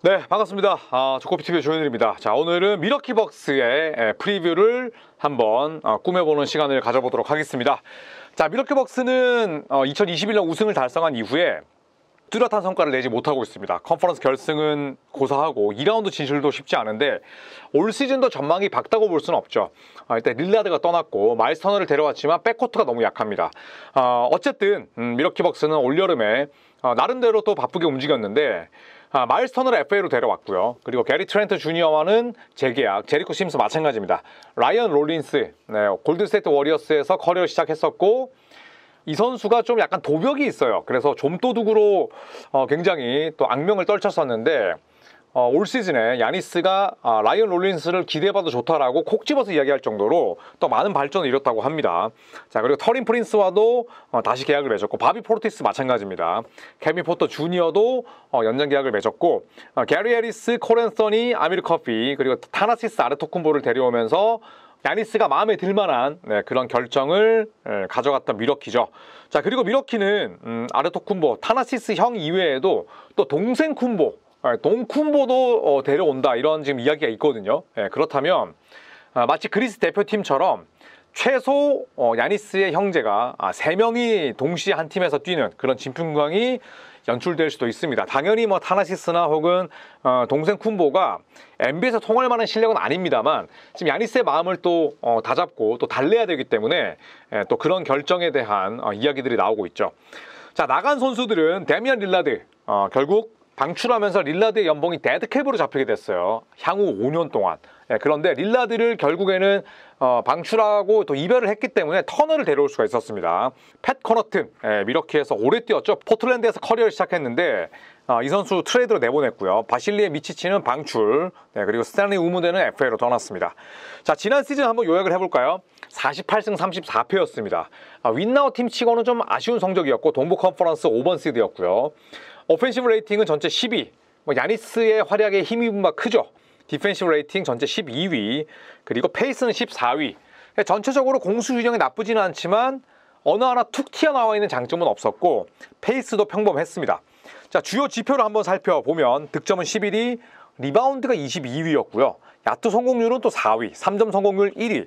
네, 반갑습니다. 조코피TV의 조현일입니다. 자, 오늘은 미러키 벅스의 프리뷰를 한번 꾸며보는 시간을 가져보도록 하겠습니다. 자, 미러키 벅스는 2021년 우승을 달성한 이후에 뚜렷한 성과를 내지 못하고 있습니다. 컨퍼런스 결승은 고사하고 2라운드 진출도 쉽지 않은데 올 시즌도 전망이 밝다고 볼 수는 없죠. 일단 릴라드가 떠났고 마일스 터너를 데려왔지만 백코트가 너무 약합니다. 어쨌든 미러키 벅스는 올여름에 나름대로 또 바쁘게 움직였는데 마일스 터너를 FA로 데려왔고요. 그리고 게리 트렌트 주니어와는 재계약, 제리코 심스 마찬가지입니다. 라이언 롤린스, 골든스테이트 워리어스에서 커리어 시작했었고 이 선수가 좀 약간 도벽이 있어요. 그래서 좀도둑으로 굉장히 또 악명을 떨쳤었는데 올 시즌에 야니스가 라이언 롤린스를 기대해봐도 좋다라고 콕 집어서 이야기할 정도로 또 많은 발전을 이뤘다고 합니다. 자, 그리고 터린 프린스와도 다시 계약을 맺었고 바비 포르티스 마찬가지입니다. 케빈 포터 주니어도 연장 계약을 맺었고 게리 해리스, 코렌서니, 아미르 커피 그리고 타나시스 아르토쿤보를 데려오면서 야니스가 마음에 들만한 그런 결정을 가져갔던 미러키죠. 자, 그리고 미러키는 아르토쿤보, 타나시스 형 이외에도 또 동생 쿤보, 동쿤보도 데려온다 이런 지금 이야기가 있거든요. 그렇다면 마치 그리스 대표팀처럼 최소 야니스의 형제가 3명이 동시에 한 팀에서 뛰는 그런 진풍광이 연출될 수도 있습니다. 당연히 뭐 타나시스나 혹은 동생 쿤보가 NBA에서 통할 만한 실력은 아닙니다만 지금 야니스의 마음을 또 다잡고 또 달래야 되기 때문에 또 그런 결정에 대한 이야기들이 나오고 있죠. 자, 나간 선수들은 데미안 릴라드 결국 방출하면서 릴라드의 연봉이 데드캡으로 잡히게 됐어요. 향후 5년 동안. 그런데 릴라드를 결국에는 방출하고 또 이별을 했기 때문에 터너를 데려올 수가 있었습니다. 팻 커너튼, 미러키에서 오래 뛰었죠. 포틀랜드에서 커리어를 시작했는데 이 선수 트레이드로 내보냈고요. 바실리에 미치치는 방출, 그리고 스탠리 우무데는 FA로 떠났습니다. 자, 지난 시즌 한번 요약을 해볼까요? 48승 34패였습니다. 윈나우 팀 치고는 좀 아쉬운 성적이었고 동부 컨퍼런스 5번 시드였고요. 오펜시브 레이팅은 전체 10위, 야니스의 활약에 힘입은 바 크죠. 디펜시브 레이팅 전체 12위, 그리고 페이스는 14위. 전체적으로 공수 균형이 나쁘지는 않지만 어느 하나 툭 튀어나와 있는 장점은 없었고 페이스도 평범했습니다. 자, 주요 지표를 한번 살펴보면 득점은 11위, 리바운드가 22위였고요. 야투 성공률은 또 4위, 3점 성공률 1위.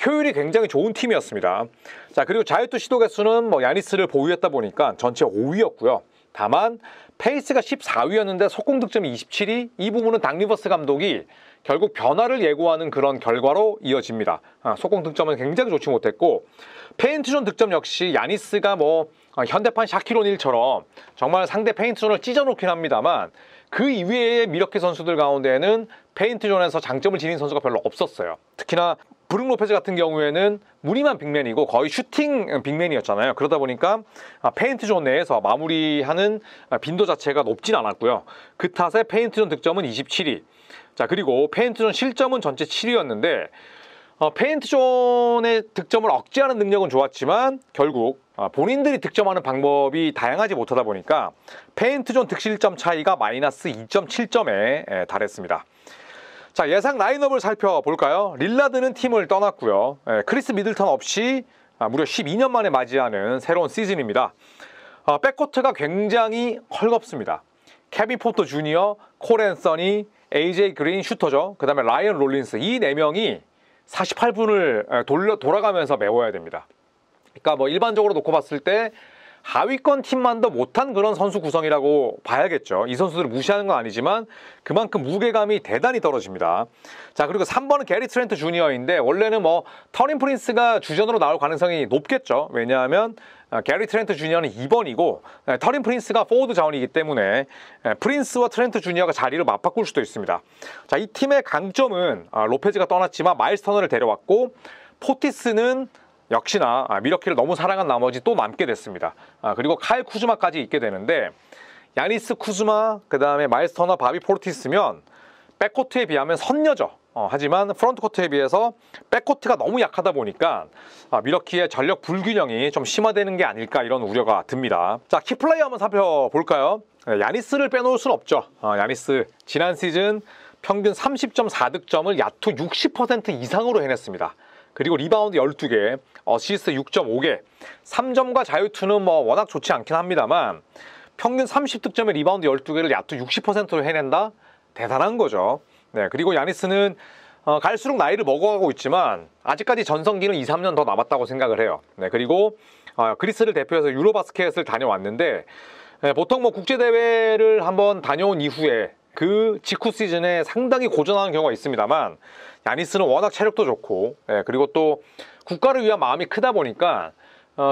효율이 굉장히 좋은 팀이었습니다. 자, 그리고 자유투 시도 개수는 야니스를 보유했다 보니까 전체 5위였고요. 다만 페이스가 14위였는데 속공 득점이 27위, 이 부분은 닥 리버스 감독이 결국 변화를 예고하는 그런 결과로 이어집니다. 속공 득점은 굉장히 좋지 못했고 페인트존 득점 역시 야니스가 현대판 샤킬 오닐처럼 정말 상대 페인트존을 찢어놓긴 합니다만 그 이외의 미러키 선수들 가운데에는 페인트존에서 장점을 지닌 선수가 별로 없었어요. 특히나 브룩 로페즈 같은 경우에는 무늬만 빅맨이고 거의 슈팅 빅맨이었잖아요. 그러다 보니까 페인트 존 내에서 마무리하는 빈도 자체가 높진 않았고요. 그 탓에 페인트 존 득점은 27위. 자, 그리고 페인트 존 실점은 전체 7위였는데 페인트 존의 득점을 억제하는 능력은 좋았지만 결국 본인들이 득점하는 방법이 다양하지 못하다 보니까 페인트 존 득실점 차이가 마이너스 2.7점에 달했습니다. 자, 예상 라인업을 살펴볼까요? 릴라드는 팀을 떠났고요. 크리스 미들턴 없이 무려 12년 만에 맞이하는 새로운 시즌입니다. 백코트가 굉장히 헐겁습니다. 케빈 포터 주니어, 콜 앤서니, AJ 그린 슈터죠. 그 다음에 라이언 롤린스, 이 4명이 48분을 돌아가면서 메워야 됩니다. 그러니까 일반적으로 놓고 봤을 때 하위권 팀만도 못한 그런 선수 구성이라고 봐야겠죠. 이 선수들을 무시하는 건 아니지만 그만큼 무게감이 대단히 떨어집니다. 자, 그리고 3번은 게리 트렌트 주니어인데 원래는 터린 프린스가 주전으로 나올 가능성이 높겠죠. 왜냐하면 게리 트렌트 주니어는 2번이고 터린 프린스가 포워드 자원이기 때문에 프린스와 트렌트 주니어가 자리를 맞바꿀 수도 있습니다. 자, 이 팀의 강점은 로페즈가 떠났지만 마일스 터너를 데려왔고 포티스는 역시나 미러키를 너무 사랑한 나머지 또 남게 됐습니다. 그리고 카일 쿠즈마까지 있게 되는데 야니스, 쿠즈마, 그 다음에 마일스 터너, 바비 포르티스면 백코트에 비하면 선녀죠. 하지만 프론트코트에 비해서 백코트가 너무 약하다 보니까 미러키의 전력 불균형이 좀 심화되는 게 아닐까 이런 우려가 듭니다. 자, 키플레이 한번 살펴볼까요? 야니스를 빼놓을 순 없죠. 야니스 지난 시즌 평균 30.4득점을 야투 60% 이상으로 해냈습니다. 그리고 리바운드 12개, 어시스트 6.5개, 3점과 자유투는 워낙 좋지 않긴 합니다만 평균 30득점에 리바운드 12개를 야투 60%로 해낸다? 대단한 거죠. 네, 그리고 야니스는 갈수록 나이를 먹어가고 있지만 아직까지 전성기는 2, 3년 더 남았다고 생각을 해요. 네, 그리고 그리스를 대표해서 유로바스켓을 다녀왔는데 보통 뭐 국제대회를 한번 다녀온 이후에 그 직후 시즌에 상당히 고전하는 경우가 있습니다만 야니스는 워낙 체력도 좋고 그리고 또 국가를 위한 마음이 크다 보니까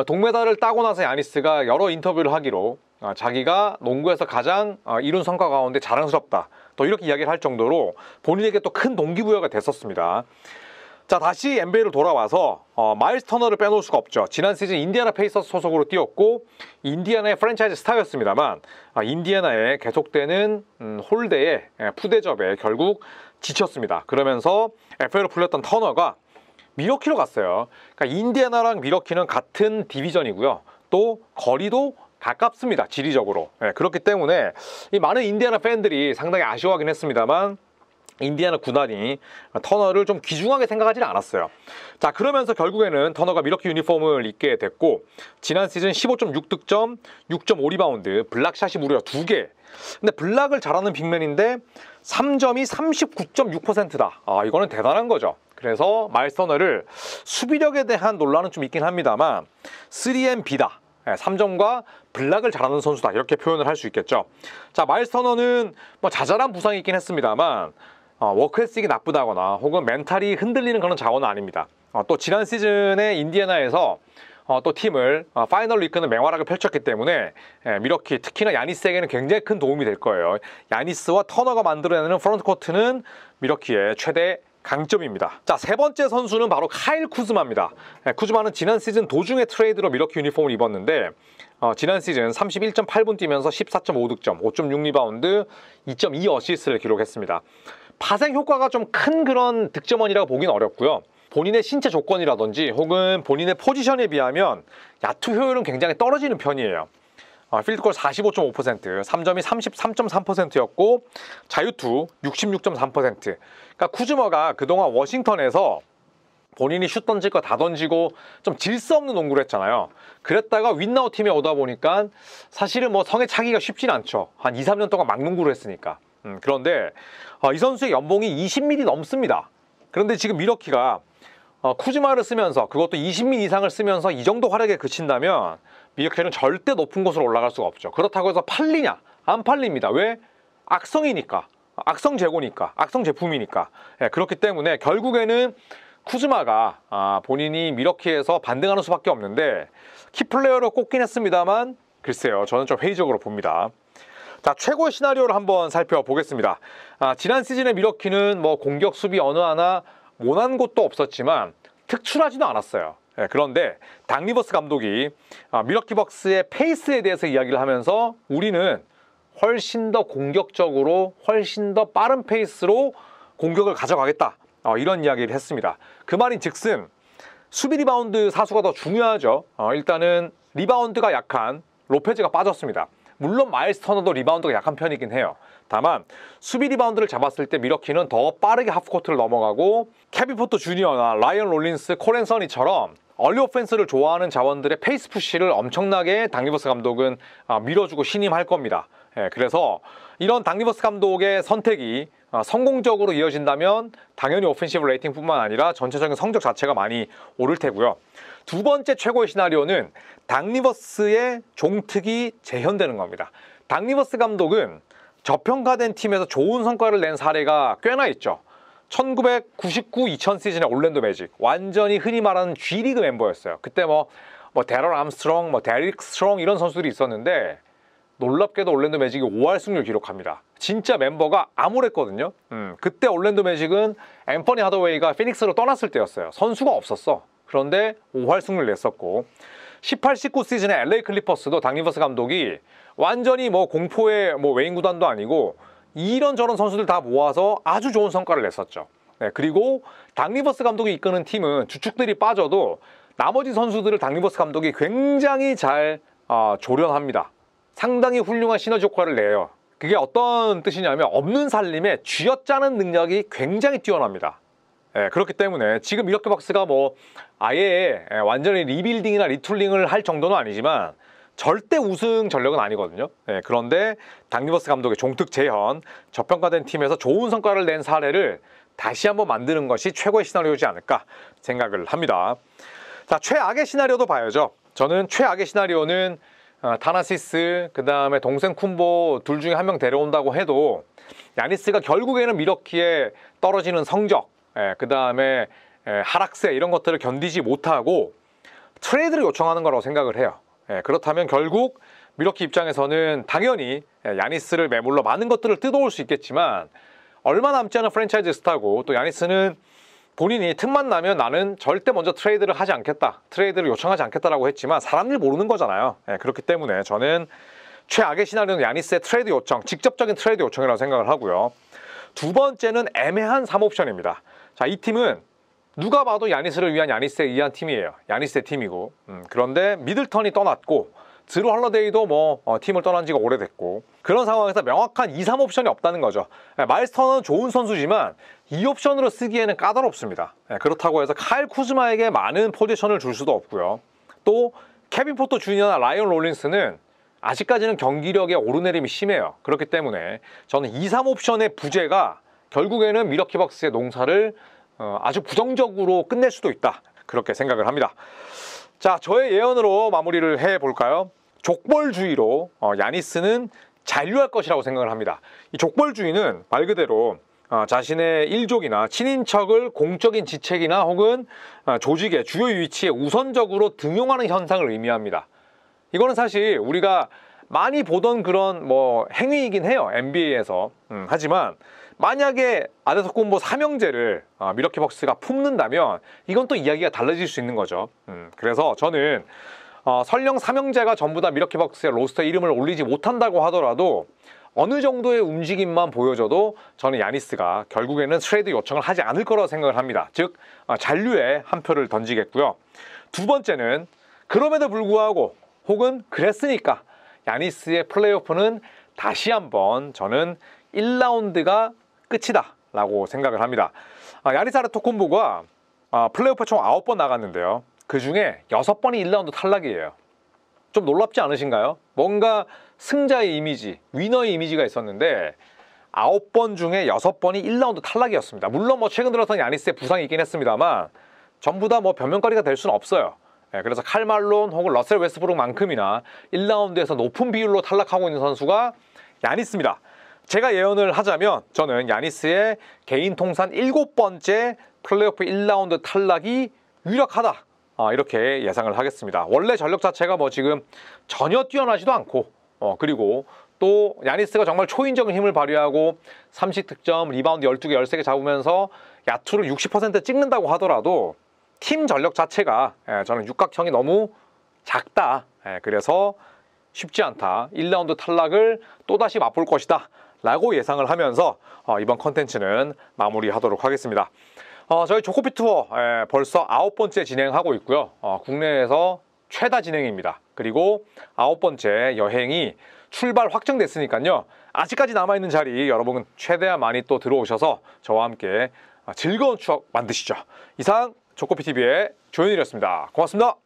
동메달을 따고 나서 야니스가 여러 인터뷰를 하기로 자기가 농구에서 가장 이룬 성과 가운데 자랑스럽다 또 이렇게 이야기를 할 정도로 본인에게 또 큰 동기부여가 됐었습니다. 자, 다시 NBA로 돌아와서 마일스 터너를 빼놓을 수가 없죠. 지난 시즌 인디애나 페이서스 소속으로 뛰었고 인디애나의 프랜차이즈 스타였습니다만 인디애나의 계속되는 홀대에 푸대접에 결국 지쳤습니다. 그러면서 FA로 풀렸던 터너가 미러키로 갔어요. 그러니까 인디애나랑 미러키는 같은 디비전이고요. 또 거리도 가깝습니다. 지리적으로. 그렇기 때문에 이 많은 인디애나 팬들이 상당히 아쉬워하긴 했습니다만 인디애나 구단이 터너를 좀 귀중하게 생각하지는 않았어요. 자, 그러면서 결국에는 터너가 미러키 유니폼을 입게 됐고 지난 시즌 15.6득점, 6.5리바운드, 블락샷이 무려 2개. 근데 블락을 잘하는 빅맨인데 3점이 39.6%다. 이거는 대단한 거죠. 그래서 마일스 터너를 수비력에 대한 논란은 좀 있긴 합니다만 3&B다. 3점과 블락을 잘하는 선수다. 이렇게 표현을 할 수 있겠죠. 자, 마일스 터너는 뭐 자잘한 부상이 있긴 했습니다만 워크에틱이 나쁘다거나 혹은 멘탈이 흔들리는 그런 자원은 아닙니다. 또 지난 시즌에 인디애나에서 또 팀을 파이널로 이끄는 맹활약을 펼쳤기 때문에 미러키 특히나 야니스에게는 굉장히 큰 도움이 될 거예요. 야니스와 터너가 만들어내는 프론트코트는 미러키의 최대 강점입니다. 자, 세 번째 선수는 바로 카일 쿠즈마입니다. 쿠즈마는 지난 시즌 도중에 트레이드로 미러키 유니폼을 입었는데 지난 시즌 31.8분 뛰면서 14.5득점, 5.6리바운드, 2.2 어시스트를 기록했습니다. 파생 효과가 좀 큰 그런 득점원이라고 보긴 어렵고요. 본인의 신체 조건이라든지 혹은 본인의 포지션에 비하면 야투 효율은 굉장히 떨어지는 편이에요. 필드골 45.5%, 3점이 33.3%였고 자유투 66.3%. 그러니까 쿠즈마가 그동안 워싱턴에서 본인이 슛 던질 거 다 던지고 좀 질서 없는 농구를 했잖아요. 그랬다가 윈나우 팀에 오다 보니까 사실은 뭐 성에 차기가 쉽진 않죠. 한 2, 3년 동안 막 농구를 했으니까. 그런데 이 선수의 연봉이 20mm 넘습니다. 그런데 지금 미러키가 쿠즈마를 쓰면서 그것도 20mm 이상을 쓰면서 이 정도 활약에 그친다면 미러키는 절대 높은 곳으로 올라갈 수가 없죠. 그렇다고 해서 팔리냐? 안 팔립니다. 왜? 악성이니까. 악성 재고니까. 악성 제품이니까. 그렇기 때문에 결국에는 쿠즈마가 본인이 미러키에서 반등하는 수밖에 없는데 키플레이어로 꼽긴 했습니다만 글쎄요, 저는 좀 회의적으로 봅니다. 자, 최고의 시나리오를 한번 살펴보겠습니다. 지난 시즌의 미러키는 뭐 공격 수비 어느 하나 모난 곳도 없었지만 특출하지도 않았어요. 그런데 닥 리버스 감독이 미러키 벅스의 페이스에 대해서 이야기를 하면서 우리는 훨씬 더 공격적으로 훨씬 더 빠른 페이스로 공격을 가져가겠다. 이런 이야기를 했습니다. 그 말인 즉슨 수비 리바운드 사수가 더 중요하죠. 일단은 리바운드가 약한 로페즈가 빠졌습니다. 물론 마일스 터너도 리바운드가 약한 편이긴 해요. 다만 수비 리바운드를 잡았을 때 미러키는 더 빠르게 하프코트를 넘어가고 케빈 포터 주니어나 라이언 롤린스, 코렌 서니처럼 얼리 오펜스를 좋아하는 자원들의 페이스 푸시를 엄청나게 닥 리버스 감독은 밀어주고 신임할 겁니다. 그래서 이런 닥 리버스 감독의 선택이 성공적으로 이어진다면 당연히 오펜시브 레이팅뿐만 아니라 전체적인 성적 자체가 많이 오를 테고요. 두 번째 최고의 시나리오는 닥 리버스의 종특이 재현되는 겁니다. 닥 리버스 감독은 저평가된 팀에서 좋은 성과를 낸 사례가 꽤나 있죠. 1999-2000 시즌의 올랜도 매직, 완전히 흔히 말하는 G리그 멤버였어요. 그때 뭐 데럴 암스트롱, 데릭 스트롱 이런 선수들이 있었는데 놀랍게도 올랜도 매직이 5할 승률 기록합니다. 진짜 멤버가 암울했거든요. 그때 올랜도 매직은 앰퍼니 하더웨이가 피닉스로 떠났을 때였어요. 선수가 없었어. 그런데 5할 승률 냈었고 18-19 시즌의 LA 클리퍼스도 닥 리버스 감독이 완전히 공포의 웨인 구단도 아니고 이런저런 선수들 다 모아서 아주 좋은 성과를 냈었죠. 그리고 닥 리버스 감독이 이끄는 팀은 주축들이 빠져도 나머지 선수들을 닥 리버스 감독이 굉장히 잘 조련합니다. 상당히 훌륭한 시너지 효과를 내요. 그게 어떤 뜻이냐면 없는 살림에 쥐어짜는 능력이 굉장히 뛰어납니다. 그렇기 때문에 지금 미러키 벅스가 아예 완전히 리빌딩이나 리툴링을 할 정도는 아니지만 절대 우승 전력은 아니거든요. 그런데 닥 리버스 감독의 종특 재현, 저평가된 팀에서 좋은 성과를 낸 사례를 다시 한번 만드는 것이 최고의 시나리오지 않을까 생각을 합니다. 자, 최악의 시나리오도 봐야죠. 저는 최악의 시나리오는 타나시스, 그 다음에 동생 쿤보 둘 중에 한 명 데려온다고 해도 야니스가 결국에는 밀워키에 떨어지는 성적, 그 다음에 하락세 이런 것들을 견디지 못하고 트레이드를 요청하는 거라고 생각을 해요. 그렇다면 결국 밀워키 입장에서는 당연히 야니스를 매물러 많은 것들을 뜯어올 수 있겠지만 얼마 남지 않은 프랜차이즈 스타고 또 야니스는 본인이 틈만 나면 나는 절대 먼저 트레이드를 하지 않겠다, 트레이드를 요청하지 않겠다라고 했지만 사람들 모르는 거잖아요. 그렇기 때문에 저는 최악의 시나리오는 야니스의 트레이드 요청, 직접적인 트레이드 요청이라고 생각을 하고요. 두 번째는 애매한 3옵션입니다. 자, 이 팀은 누가 봐도 야니스를 위한 야니스에 의한 팀이에요. 야니스의 팀이고. 그런데 미들턴이 떠났고 드루 헐러데이도 팀을 떠난 지가 오래됐고 그런 상황에서 명확한 2, 3옵션이 없다는 거죠. 마일스 터너는 좋은 선수지만 2옵션으로 쓰기에는 까다롭습니다. 그렇다고 해서 카일 쿠즈마에게 많은 포지션을 줄 수도 없고요. 또 케빈 포터 주니어나 라이언 롤린스는 아직까지는 경기력의 오르내림이 심해요. 그렇기 때문에 저는 2, 3옵션의 부재가 결국에는 밀워키 벅스의 농사를 아주 부정적으로 끝낼 수도 있다, 그렇게 생각을 합니다. 자, 저의 예언으로 마무리를 해볼까요? 족벌주의로 야니스는 잔류할 것이라고 생각을 합니다. 이 족벌주의는 말 그대로 자신의 일족이나 친인척을 공적인 지책이나 혹은 조직의 주요 위치에 우선적으로 등용하는 현상을 의미합니다. 이거는 사실 우리가 많이 보던 그런 행위이긴 해요, NBA에서. 하지만 만약에 아데토쿤보 삼형제를 밀워키 벅스가 품는다면 이건 또 이야기가 달라질 수 있는 거죠. 그래서 저는 설령 삼형제가 전부 다 밀워키 벅스의 로스터에 이름을 올리지 못한다고 하더라도 어느 정도의 움직임만 보여줘도 저는 야니스가 결국에는 트레이드 요청을 하지 않을 거라고 생각을 합니다. 즉 잔류에 한 표를 던지겠고요. 두 번째는 그럼에도 불구하고 혹은 그랬으니까 야니스의 플레이오프는 다시 한번 저는 1라운드가 끝이다 라고 생각을 합니다. 야니스 아데토쿤보가 플레이오프 총 9번 나갔는데요. 그 중에 6번이 1라운드 탈락이에요. 좀 놀랍지 않으신가요? 뭔가 승자의 이미지, 위너의 이미지가 있었는데 9번 중에 6번이 1라운드 탈락이었습니다. 물론 최근 들어서는 야니스의 부상이 있긴 했습니다만 전부 다 변명거리가 될 수는 없어요. 그래서 칼 말론 혹은 러셀 웨스트브룩만큼이나 1라운드에서 높은 비율로 탈락하고 있는 선수가 야니스입니다. 제가 예언을 하자면 저는 야니스의 개인 통산 7번째 플레이오프 1라운드 탈락이 유력하다, 이렇게 예상을 하겠습니다. 원래 전력 자체가 지금 전혀 뛰어나지도 않고 그리고 또 야니스가 정말 초인적인 힘을 발휘하고 30득점, 리바운드 12개, 13개 잡으면서 야투를 60% 찍는다고 하더라도 팀 전력 자체가 저는 육각형이 너무 작다. 그래서 쉽지 않다. 1라운드 탈락을 또다시 맛볼 것이다 라고 예상을 하면서 이번 컨텐츠는 마무리하도록 하겠습니다. 저희 조코피 투어 벌써 9번째 진행하고 있고요. 국내에서 최다 진행입니다. 그리고 9번째 여행이 출발 확정됐으니까요. 아직까지 남아있는 자리 여러분 최대한 많이 또 들어오셔서 저와 함께 즐거운 추억 만드시죠. 이상 조코피TV의 조현일이었습니다. 고맙습니다.